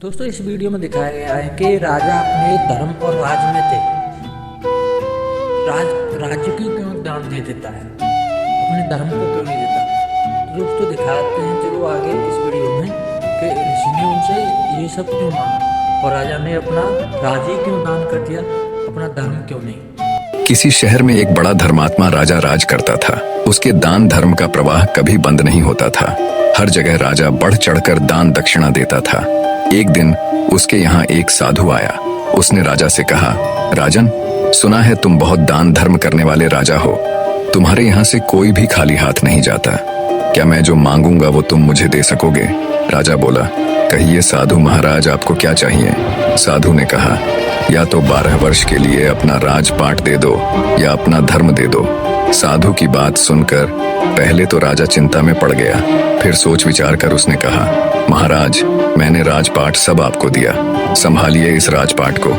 दोस्तों इस वीडियो में दिखाया गया है कि राजा अपने धर्म और राज्य में थे। राज्य को क्यों दान दे देता है, अपने धर्म को क्यों नहीं देता। तो दोस्तों दिखाते हैं चलो आगे इस वीडियो में कि ऋषि ने उनसे ये सब क्यों मांगा और राजा ने अपना राज्य क्यों दान कर दिया, अपना धर्म क्यों नहीं। किसी शहर में एक बड़ा धर्मात्मा राजा राज करता था। उसके दान धर्म का प्रवाह कभी बंद नहीं होता था। हर जगह राजा बढ़ चढ़कर दान दक्षिणा देता था। एक दिन उसके यहाँ एक साधु आया। उसने राजा से कहा, राजन, सुना है तुम बहुत दान धर्म करने वाले राजा हो। तुम्हारे यहाँ से कोई भी खाली हाथ नहीं जाता। क्या मैं जो मांगूंगा वो तुम मुझे दे सकोगे? राजा बोला, कहिए साधु महाराज, आपको क्या चाहिए? साधु ने कहा, या तो 12 वर्ष के लिए अपना राजपाट दे दो या अपना धर्म दे दो। साधु की बात सुनकर पहले तो राजा चिंता में पड़ गया, फिर सोच विचार कर उसने कहा, महाराज, मैंने राजपाट सब आपको दिया, संभालिए इस राजपाट को।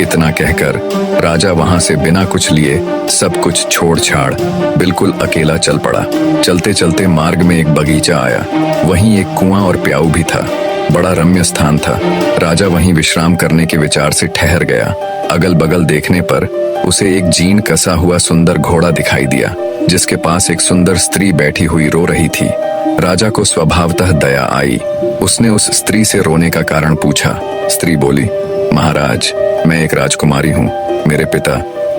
इतना कहकर राजा वहां से बिना कुछ लिए सब कुछ छोड़ छाड़ बिल्कुल अकेला चल पड़ा। चलते चलते मार्ग में एक बगीचा आया। वहीं एक कुआं और प्याऊ भी था। बड़ा रम्य स्थान था। राजा वहीं विश्राम करने के विचार से ठहर गया। अगल बगल देखने पर उसे एक जीन कसा हुआ सुंदर घोड़ा दिखाई दिया, जिसके पास एक सुंदर स्त्री बैठी हुई रो रही थी। राजा को स्वभावतः दया आई। उसने उस स्त्री से रोने का कारण पूछा। स्त्री बोली, महाराज, मैं एक राजकुमारी हूँ। मेरे पिता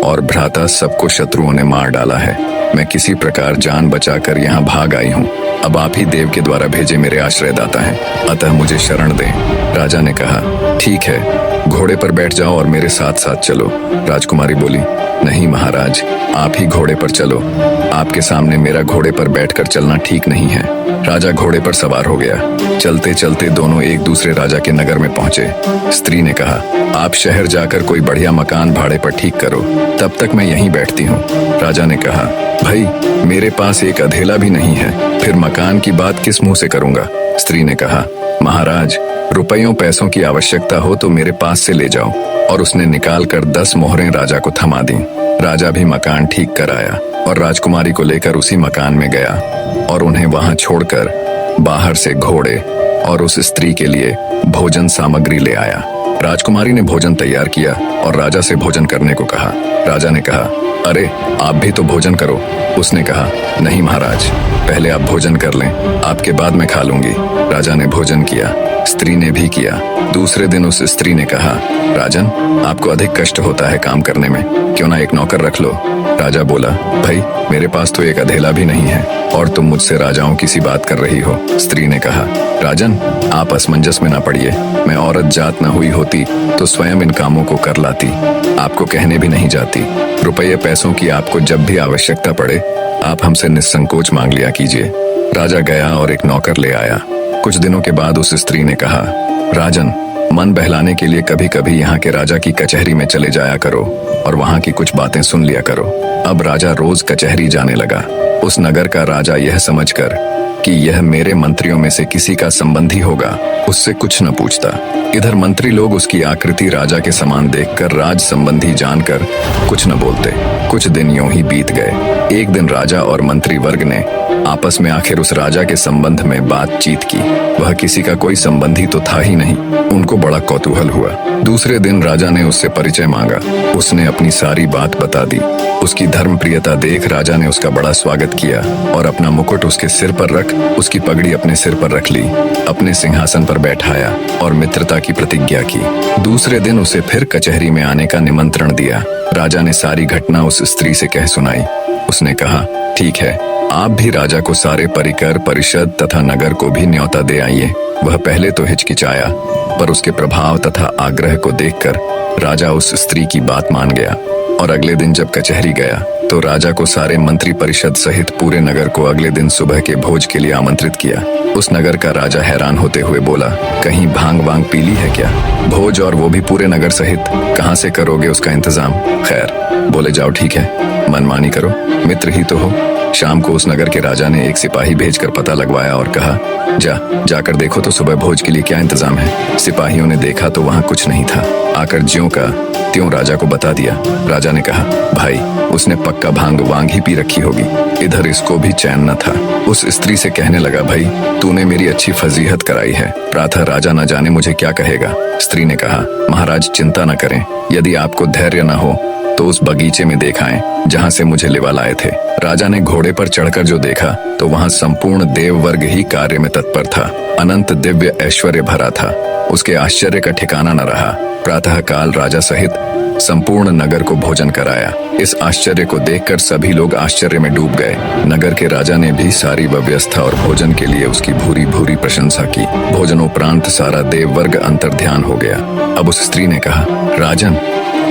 और भ्राता सबको शत्रुओं ने मार डाला है। मैं किसी प्रकार जान बचाकर यहाँ भाग आई हूँ। अब आप ही देव के द्वारा भेजे मेरे आश्रयदाता हैं, अतः मुझे शरण दें। राजा ने कहा, ठीक है, घोड़े पर बैठ जाओ और मेरे साथ साथ चलो। राजकुमारी बोली, नहीं महाराज, आप ही घोड़े पर चलो। आपके सामने मेरा घोड़े पर बैठकर चलना ठीक नहीं है। राजा घोड़े पर सवार हो गया। चलते चलते दोनों एक दूसरे राजा के नगर में पहुंचे। स्त्री ने कहा, आप शहर जाकर कोई बढ़िया मकान भाड़े पर ठीक करो, तब तक मैं यहीं बैठती हूँ। राजा ने कहा, भाई, मेरे पास एक अधेला भी नहीं है, फिर मकान की बात किस मुंह से करूंगा? स्त्री ने कहा, महाराज, रुपयों पैसों की आवश्यकता हो तो मेरे पास से ले जाओ। और उसने निकाल कर 10 मोहरें राजा को थमा दी। राजा भी मकान ठीक कराया और राजकुमारी को लेकर उसी मकान में गया और उन्हें वहां छोड़कर बाहर से घोड़े और उस स्त्री के लिए भोजन सामग्री ले आया। राजकुमारी ने भोजन तैयार किया और राजा से भोजन करने को कहा। राजा ने कहा, अरे आप भी तो भोजन करो। उसने कहा, नहीं महाराज, पहले आप भोजन कर लें, आपके बाद मैं खा लूंगी। राजा ने भोजन किया, स्त्री ने भी किया। दूसरे दिन उस स्त्री ने कहा, राजन, आपको अधिक कष्ट होता है काम करने में, क्यों ना एक नौकर रख लो। राजा बोला, भाई, मेरे पास तो एक अधेला भी नहीं है और तुम मुझसे राजाओं की सी बात कर रही हो। स्त्री ने कहा, राजन, आप असमंजस में ना पड़िए। मैं औरत जात न हुई होती तो स्वयं इन कामों को कर लाती। आपको कहने भी नहीं जाती। रुपये पैसों की आपको जब भी आवश्यकता पड़े आप हमसे निस्संकोच मांग लिया कीजिए। राजा गया और एक नौकर ले आया। कुछ दिनों के बाद उस स्त्री ने कहा, राजन, मन बहलाने के लिए कभी कभी यहाँ के राजा की कचहरी में चले जाया करो और वहाँ की कुछ बातें सुन लिया करो। अब राजा रोज कचहरी जाने लगा। उस नगर का राजा यह समझकर कि यह मेरे मंत्रियों में से किसी का संबंधी होगा, उससे कुछ न पूछता। इधर मंत्री लोग उसकी आकृति राजा के समान देखकर राज संबंधी जानकर कुछ न बोलते। कुछ दिन यूं ही बीत गए। एक दिन राजा और मंत्री वर्ग ने आपस में आखिर उस राजा के संबंध में बातचीत की। वह किसी का कोई संबंधी तो था ही नहीं। उनको बड़ा कौतूहल हुआ। दूसरे दिन राजा ने उससे परिचय मांगा। उसने अपनी सारी बात बता दी। उसकी धर्मप्रियता देख राजा ने उसका बड़ा स्वागत किया और अपना मुकुट उसके सिर पर रख उसकी पगड़ी अपने सिर पर रख ली, अपने सिंहासन पर बैठाया और मित्रता की प्रतिज्ञा की। दूसरे दिन उसे फिर कचहरी में आने का निमंत्रण दिया। राजा ने सारी घटना उस स्त्री से कह सुनाई। उसने कहा, ठीक है, आप भी राजा को सारे परिकर परिषद तथा नगर को भी न्योता दे आइए। वह पहले तो हिचकिचाया, पर उसके प्रभाव तथा आग्रह को देखकर राजा उस स्त्री की बात मान गया और अगले दिन जब कचहरी गया तो राजा को सारे मंत्री परिषद सहित पूरे नगर को अगले दिन सुबह के भोज के लिए आमंत्रित किया। उस नगर का राजा हैरान होते हुए बोला, कहीं भांग वांग पी ली है क्या? भोज और वो भी पूरे नगर सहित, कहाँ से करोगे उसका इंतजाम? खैर, बोले जाओ, ठीक है, मनमानी करो, मित्र ही तो हो। शाम को उस नगर के राजा ने एक सिपाही भेजकर पता लगवाया और कहा, जाकर देखो तो सुबह भोज के लिए क्या इंतजाम है। सिपाहियों ने देखा तो वहां कुछ नहीं था। आकर ज्यों का त्यों राजा को बता दिया। राजा ने कहा, भाई उसने पक्का भांग वांग ही पी रखी होगी, इधर इसको भी चैन न था। उस स्त्री से कहने लगा, भाई तूने मेरी अच्छी फजीहत कराई है, प्रातः राजा न जाने मुझे क्या कहेगा। स्त्री ने कहा, महाराज चिंता न करें, यदि आपको धैर्य न हो तो उस बगीचे में देखाएं जहां से मुझे लिवा लाए थे। राजा ने घोड़े पर चढ़कर जो देखा तो वहां संपूर्ण देव वर्ग ही कार्य में तत्पर था। अनंत दिव्य ऐश्वर्य भरा था। उसके आश्चर्य का ठिकाना न रहा। प्रातः काल राजा सहित संपूर्ण नगर को भोजन कराया। इस आश्चर्य को देखकर सभी लोग आश्चर्य में डूब गए। नगर के राजा ने भी सारी व्यवस्था और भोजन के लिए उसकी भूरी भूरी प्रशंसा की। भोजनोपरांत सारा देव वर्ग अंतर्ध्यान हो गया। अब उस स्त्री ने कहा, राजन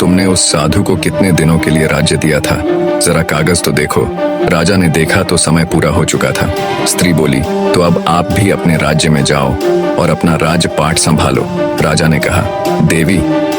तुमने उस साधु को कितने दिनों के लिए राज्य दिया था, जरा कागज तो देखो। राजा ने देखा तो समय पूरा हो चुका था। स्त्री बोली, तो अब आप भी अपने राज्य में जाओ और अपना राजपाट संभालो। राजा ने कहा, देवी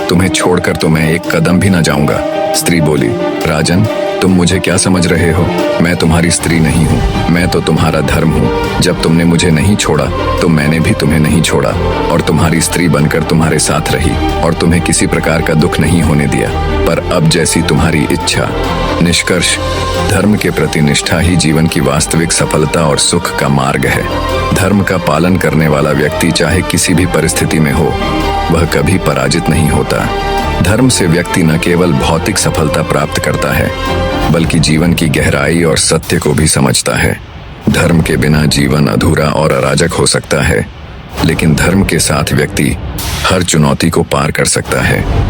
तुम्हें छोड़कर तो मैं एक कदम भी न जाऊंगा। स्त्री बोली, राजन तुम मुझे क्या समझ रहे हो, मैं तुम्हारी स्त्री नहीं हूँ, मैं तो तुम्हारा धर्म हूँ। जब तुमने मुझे नहीं छोड़ा तो मैंने भी तुम्हें नहीं छोड़ा और तुम्हारी स्त्री बनकर तुम्हारे साथ रही और तुम्हें किसी प्रकार का दुख नहीं होने दिया। पर अब जैसी तुम्हारी इच्छा। निष्कर्ष, धर्म के प्रति निष्ठा ही जीवन की वास्तविक सफलता और सुख का मार्ग है। धर्म का पालन करने वाला व्यक्ति चाहे किसी भी परिस्थिति में हो, वह कभी पराजित नहीं होता। धर्म से व्यक्ति न केवल भौतिक सफलता प्राप्त करता है, बल्कि जीवन की गहराई और सत्य को भी समझता है। धर्म के बिना जीवन अधूरा और अराजक हो सकता है, लेकिन धर्म के साथ व्यक्ति हर चुनौती को पार कर सकता है।